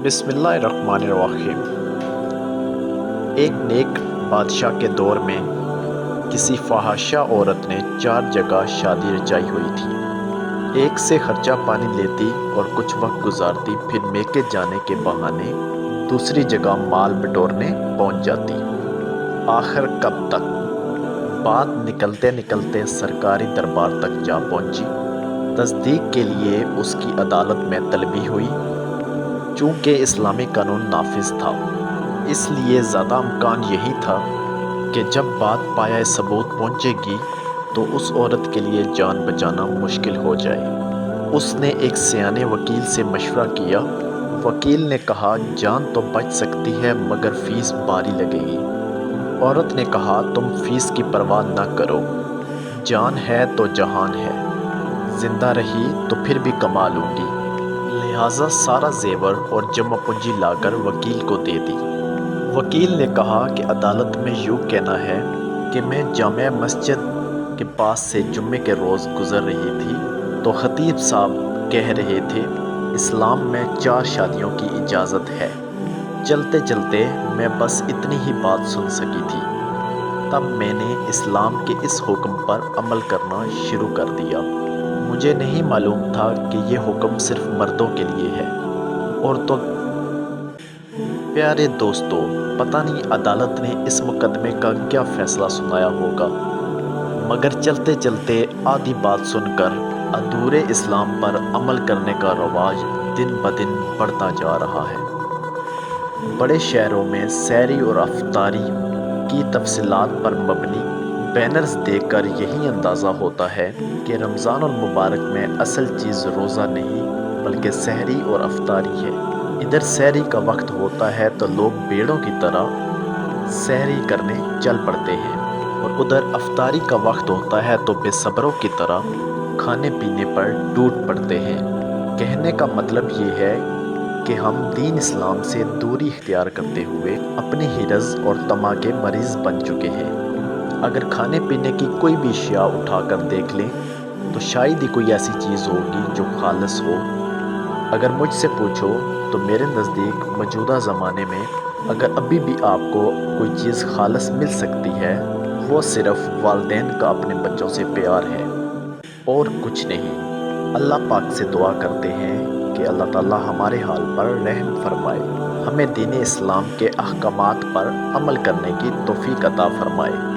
بسم اللہ الرحمن الرحیم۔ ایک نیک بادشاہ کے دور میں کسی فحاشہ عورت نے 4 جگہ شادی رچائی ہوئی تھی۔ ایک سے خرچہ پانی لیتی اور کچھ وقت گزارتی، پھر میکے جانے کے بہانے دوسری جگہ مال بٹورنے پہنچ جاتی۔ آخر کب تک؟ بات نکلتے نکلتے سرکاری دربار تک جا پہنچی۔ تصدیق کے لیے اس کی عدالت میں طلبی ہوئی۔ چونکہ اسلامی قانون نافذ تھا، اس لیے زیادہ امکان یہی تھا کہ جب بات پایۂ ثبوت پہنچے گی تو اس عورت کے لیے جان بچانا مشکل ہو جائے۔ اس نے ایک سیانے وکیل سے مشورہ کیا۔ وکیل نے کہا، جان تو بچ سکتی ہے مگر فیس بھاری لگے گی۔ عورت نے کہا، تم فیس کی پرواہ نہ کرو، جان ہے تو جہان ہے، زندہ رہی تو پھر بھی کما لوں گی۔ لہٰذا سارا زیور اور جمع پونجی لا کر وکیل کو دے دی۔ وکیل نے کہا کہ عدالت میں یوں کہنا ہے کہ میں جامع مسجد کے پاس سے جمعے کے روز گزر رہی تھی تو خطیب صاحب کہہ رہے تھے، اسلام میں 4 شادیوں کی اجازت ہے۔ چلتے چلتے میں بس اتنی ہی بات سن سکی تھی، تب میں نے اسلام کے اس حکم پر عمل کرنا شروع کر دیا۔ مجھے نہیں معلوم تھا کہ یہ حکم صرف مردوں کے لیے ہے، عورتوں پیارے دوستو، پتہ نہیں عدالت نے اس مقدمے کا کیا فیصلہ سنایا ہوگا، مگر چلتے چلتے آدھی بات سن کر ادھورے اسلام پر عمل کرنے کا رواج دن بدن بڑھتا جا رہا ہے۔ بڑے شہروں میں سحری اور افطاری کی تفصیلات پر مبنی بینرز دیکھ کر یہی اندازہ ہوتا ہے کہ رمضان المبارک میں اصل چیز روزہ نہیں بلکہ سحری اور افطاری ہے۔ ادھر سحری کا وقت ہوتا ہے تو لوگ بھیڑوں کی طرح سحری کرنے چل پڑتے ہیں، اور ادھر افطاری کا وقت ہوتا ہے تو بے صبروں کی طرح کھانے پینے پر ٹوٹ پڑتے ہیں۔ کہنے کا مطلب یہ ہے کہ ہم دین اسلام سے دوری اختیار کرتے ہوئے اپنی حرص اور طمع کے مریض بن چکے ہیں۔ اگر کھانے پینے کی کوئی بھی اشیاء اٹھا کر دیکھ لیں تو شاید ہی کوئی ایسی چیز ہوگی جو خالص ہو۔ اگر مجھ سے پوچھو تو میرے نزدیک موجودہ زمانے میں اگر ابھی بھی آپ کو کوئی چیز خالص مل سکتی ہے، وہ صرف والدین کا اپنے بچوں سے پیار ہے اور کچھ نہیں۔ اللہ پاک سے دعا کرتے ہیں کہ اللہ تعالیٰ ہمارے حال پر رحم فرمائے، ہمیں دین اسلام کے احکامات پر عمل کرنے کی توفیق عطا فرمائے۔